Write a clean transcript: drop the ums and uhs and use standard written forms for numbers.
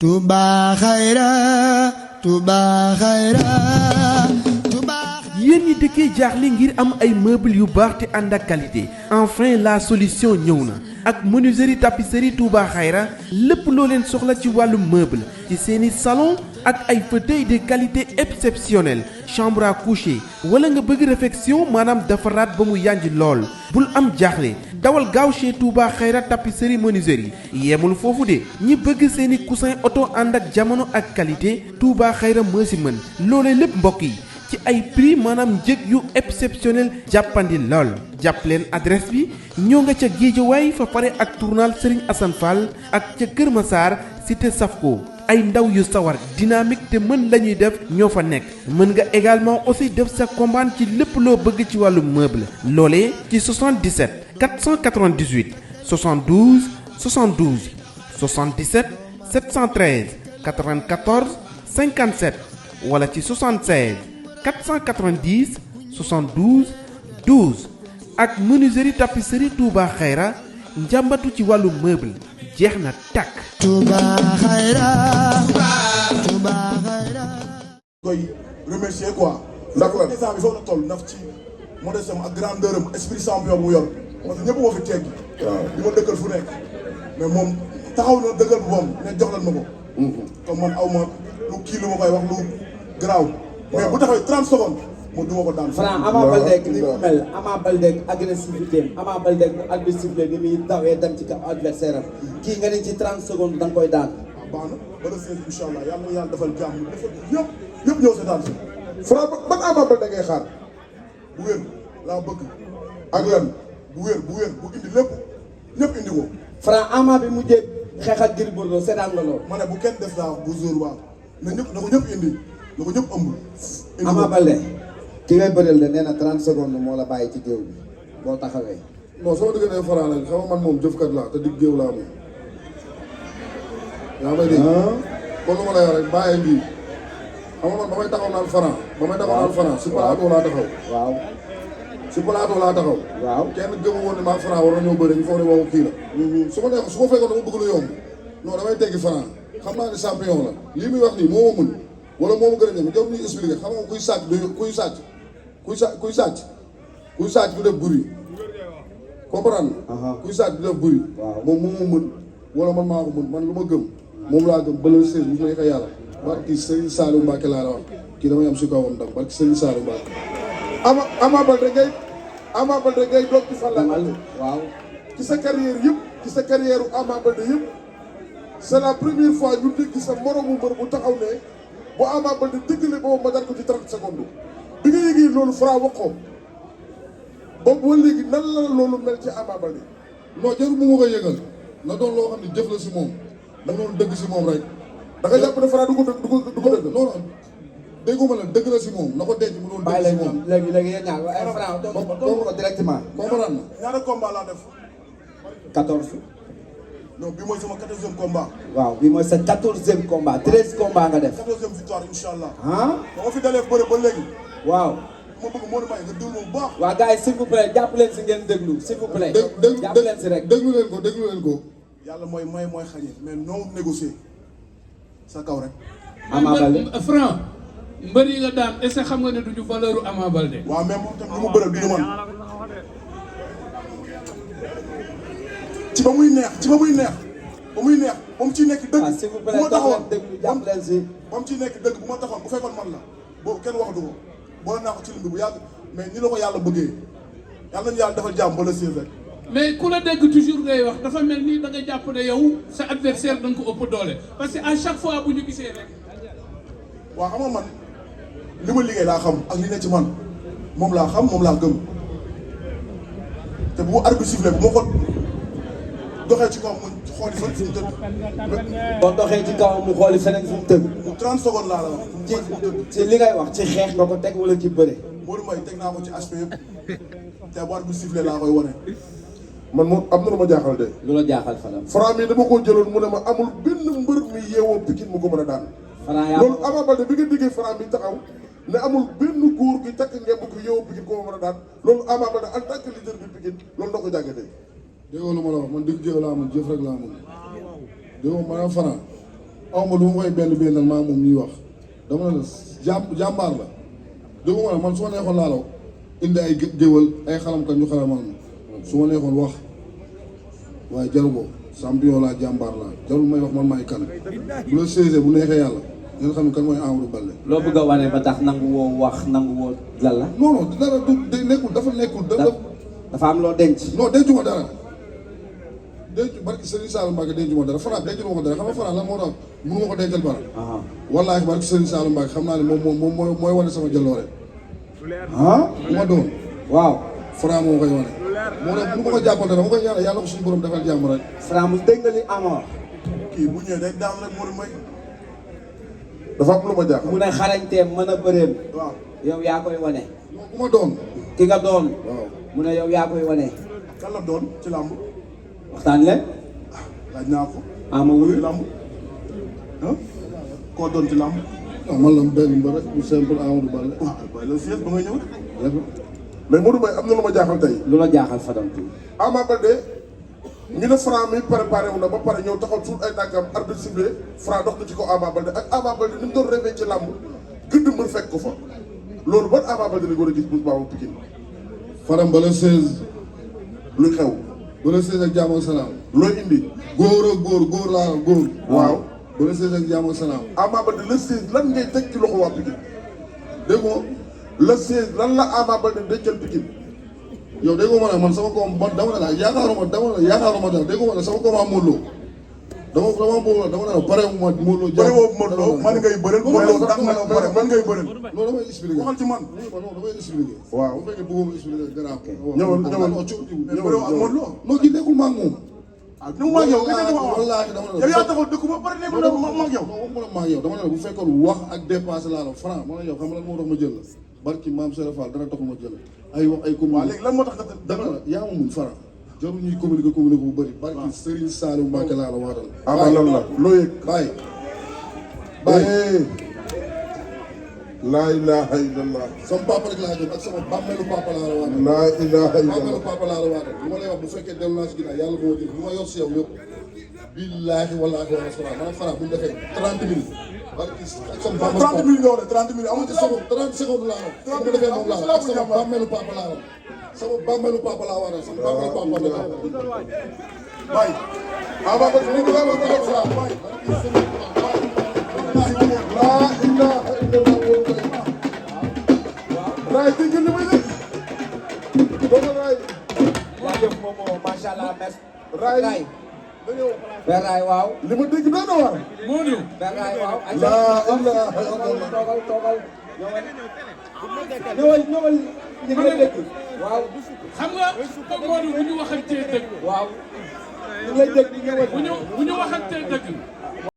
Touba Khayra Touba Khayra Touba. yéen ñi dëkkee jaaxle ngir am ay meubles yu baax te ànd ak qualité enfin la solution ñëw na ak menuiserie tapisserie Touba Khayra lépp loo leen soxla ci wàllu meuble ci seeni salon ak ay fauteuils de qualité exceptionnelle chambre à coucher wala nga bëgg réfection maanaam defaraat ba mu yànj lool bul am jaaxle dawal gaaw chez Touba Khayra tapisserie menuiserie yemul foofu de ñi bëgg seeni coussin oto ànd ak jamono ak qualité Touba Khayra moo si mën loolee lépp mbokk yi ci ay prix maanaam njëg yu exceptionnel jàppandi lool jàpp leen adresse bi ñoo nga ca Géejawaay fa pare ak tournal Serigne Assane Fall ak ca Kër Massar cité Safko ay ndaw yu sawar dynamique te mën lañuy def ñoo fa nekk mën nga également aussi def sa commande ci lépp loo bëgg ci wàllu meuble loolee ci 77 498 72 72 77 713 94 57 wala ci 76 490 72 12 ak menuiserie tapisserie Touba Khayra njàmbatu ci wàllu meuble jeex na tàkk. Touba Khayra Touba Khayra. koy remercier quoi. ndax la instant bi foofu la toll ndax ci modestem ak grandeur am esprit champion bu mu yor parce que ñëpp moo fi teggi. waaw li ma dëkkal fu nekk. mais moom taxaw na dëggal bu moom ne jox leen ma ko. comme man aw ma lu kii lu ma koy wax lu garaaw. mais bu taxawee 30 secondes mu duma ko daan. Franc Ama Baldé ni mu mel Ama Baldé agressivité Ama Baldé bu agressivité ni muy dawee dem ci kaw adversaire am kii nga ne ci 30 secondes da nga koy daan. baax na ba le 16 incha allah yàlla na yàlla defal jàmm defal ñëpp ñëw seetaan si. Franc ban Ama Baldé ngay xaar. bu wér laa bëgg. ak lan bu wér bu indi lépp ñëpp indi ko. Franc Ama bi mujjee xeex ak Gris Bordeaux seetaan nga lool. ma ne bu kenn def daa bu jour waa na ñëpp na ko ñëpp indi na ko ñëpp ëmb. indi Ama ko Baldé ki ngay bëreel de nee na 30 secondes moo la bàyyi ci géew bi boo taxawee. non sama diggante Franc nag xam nga man moom jëfkat laa te digg géew laa moom. yaa may dégg. kon lu ma lay wax rek bàyyi ngi xam nga man ba may taxaw naan Franc. ba may taxaw naan Franc si plateau laa taxaw. waaw. si plateau laa taxaw. waaw kenn gëmu woon ne maa Franc war na ñëw bëri ñu foog ne waxu kii la. su ma neex su ma fekkoon dama bëgg lu yomb non damay teggi Franc xam naa ne champion la lii muy wax nii moo ma mën wala moo ma gën a ñëw jarul ñuy expliqué xam nga kuy sàcc du kuy sàcc kuy sàcc du def bruit comprendre nga. kuy sàcc du def bruit. waaw moom moo ma mën wala man maa ko mën man lu ma gëm moom laa gëm bële seen bu may ko yàlla barki Serigne Saliou Mbacke laa la wax kii damay am si kawam ndam barki Serigne Saliou Mbacke. Ama Baldé ngay doog ci fan la waaw. ci sa carrière yëpp ci sa carrière Ama Baldé yëpp c'est la première fois ñu dégg sa moromu mbër bu taxaw ne bu Ama Baldé dëggale boobu ma dar ko ci 30 secondes bi nga yëgee loolu Franc wax ko boobu ba léegi nan la loolu mel ci Ama Baldé. non jarul mu ma koy yëgal na doon loo xam ne jëf la si moom da doon dëgg si moom rek. da nga jàpp ne Franc du ko dëgg non non dégguma la dëgg la si moom na ko denc mu doon dëgg si moom. léegi yéen ñaar ay Franc doon ko directement. comprendre na. ñaata combat laa def. 14. non bi mooy sama 14e combat. waaw bi mooy sa 14e combat 13 combat nga def. 14e victoire incha allah. ah. ba ma fi dalee bëre ba léegi. waaw. ma bëgg Modou Mbaye nga déglu bu baax. waa gars yi s'il vous plaît jàpp leen si ngeen déglu s'il vous plaît. jàpp leen si rek déglu leen ko. yàlla mooy xañe mais non négocier sa kaw rek. Ama Baldé Franc mbër yi nga daan est-ce que xam nga ne duñu valeur Ama Baldé. waaw mais moom tam lu mu bëre du ñu man ci ba muy neex moom ciy nekk dëgg. ah s'il vous plaît bu ma taxawoon déglu jàpp leen si. moom ciy nekk dëgg bu ma taxawoon bu fekkoon man la boobu kenn waxatu ko boole naa ko ci lim bi bu yàgg mais ni la ko yàlla bëggee yàlla nañu yàlla defal jàmm ba le 16 rek. mais ku la dégg toujours ngay wax dafa mel ni da nga jàpp ne yow sa adversaire da nga ko ëpp doole parce que à chaque fois bu ñu gisee rek. waaw xam nga man li ma liggéey laa xam ak li ne ci man moom laa xam moom laa gëm te bu ma arbitre sifflé bu ma ko doxee ci kaw mu xooli fan fi mu tëdd. boo doxee ci kaw mu xooli feneen fu mu tëgg. mu 30 secondes laa la wax. ci li ngay wax ci xeex nga ko teg wala ci bëre. Modou Mbaye teg naa ko ci aspect yëpp te bu arbitre sifflé laa koy wane. man moom am na lu ma jaaxal de. lu la jaaxal fanam. Franc mi dama ko jëloon mu ne ma amul benn mbër mi yeewoo Pikine mu ko mën a daan. Franc yaa loolu Ama Baldé bi nga déggee Franc mi taxaw ne amul benn góor gi takk ngemb ko yeewoo Pikine ko mën a daan loolu Ama Baldé en tant que leader bi Pikine loolu noo ko jàngatee. déggoo lu ma la wax man digg géew laa amoon jëf rek laa amoon déggoo maanaam Franc aw ma lu ma koy benn maa moom ñuy wax dama ne la jàmbaar la dégg nga man su ma neexoon laa law indi ay géwël ay xalamkat ñu xalamal ma su ma neexoon wax waaye jaru ko champion laa jàmbaar laa jarul may wax man maay kan bu la séesee bu neexee yàlla ngeen xam ne kan mooy Amadou Baldé. loo bëgg a wane ba tax nangu woo wax nangu woo lan la. non non dara du nekkul dafa nekkul. dafa am loo denc. non dencuma dara barki Serigne Saliou Mbacke dencuma dara Franc dencuma ko dara xam nga Franc lan moo tax mënu ma ko dencal bara. wallaahi barki Serigne Saliou Mbacke xam naa ne moom mooy wane sama jaloore. bu ma doon. waaw. Franc moo koy wane. moo tax bu ma ko jàppal dara ma koy ñaanal yàlla ko suñu borom defal jàmm rek. Franc mu dégg nga li Ama. kii bu ñëwee day daan rek Modou Mbaye. dafa am lu ma jaaxal. mu ne xarañteem mën a bëreem. waaw yow yaa koy wane. bu ma doon. ki nga doon. waaw mu ne yow yaa koy wane. kan la doon ci làmb. waxtaan leen. laaj naa ko. Ama wuyu ci làmb. koo doon ci làmb. waaw man la benn mbër rek bu simple Amadou Baldé. waaw le siège ba nga ñëw. mais Modou Mbaye am na lu ma jaaxal tey. lu la jaaxal Fadam tuuti. Ama Baldé ñu ne Franc mi préparé wu na ba pare ñëw taxaw suut ay tànkam arbitre sifflé Franc dox na ci ko Ama Baldé ak Ama Baldé ni mu doon rêvé ci làmb gëdd mbër fekk ko fa loolu ban Ama Baldé lañ war a gis bu baaxul Pikine. Fadam ba le 16 luy xew ba le 16 ak jàmm ak salaam looy indi góor ak góor laa góor. waaw ba le 16 ak jàmm ak salaam. Ama Baldé le 16 lan ngay teg ci loxo waa Pikine dégg nga le 16 lan la Ama Baldé dencal Pikine. yow dégg nga ma ne man sama koom man dama ne la yaakaaruma dara dégg nga ma ne sama koom am Modou Lo dama ne la pare mu ma Modou Lo. bëri woo Modou Lo man ngay bëreel. Modou Lo tax nga ne pare man ngay bëreel. non damay expliquer waxal ci man. non damay expliquer. waaw bu fekkee bëgguma expliquer gannaaw. ñëwal ñëwal ak Modou Lo. non kii nekkul maa ngi moom. ah nu mu maa yow nga dama wallaahi dama ne la yow yaa taxaw dëkk ba pare nekkul na ma ak yow. non waxuma la maa yow dama ne la bu fekkoon wax ak dépassé laa la Franc ma ne yow xam nga lan moo tax ma jël la barki maam Serap Fall dara taxul ma jël ay wax ay communiqué. waaw léegi lan moo tax nga dama la yaa ma mun Franc jarul ñuy communiqué bu bëri barki Serigne Saliou Mbacke laa la waatal. ama lan la loo yëg bàyyi laa ilaha illallah. sama papa rek laa jëm ak sama bàmmeelu papa laa la waatal. laa ilaha illallah. bàmmeelu papa laa la waatal lu ma lay wax bu fekkee dellu naa si ginnaaw yàlla moo dégg lu ma yor si yow yëpp billaahi wallaahi wa rasulallah man Franc bu ñu defee 30 minutes barki ak sama bàmmeelu 30 minutes nga wax ne 30 minutes amul ci seconde. 30 secondes laa wax su ma defee moom laa wax ak sama bàmmeelu papa laa wax sama bàmmeelu papa laa waatal sama bàmmeelu papa la Baye. Ama Baldé mu ngi laa wax ak Franc Baye. laa ilaha illallah. Raay dégg nga li may def. doomu Raay. jaajëf moom macha allah merci. Raay. Père Raay waaw. li ma dégg doon na war. moo ñëw. Père Raay waaw. laa ilaha illallah. toogal. ñëwal li nga dégg. waaw. xam nga comme moo di bu ñu waxantee dëgg. waaw. ñu ngi lay dégg ñëwal. bu ñu waxantee dëgg.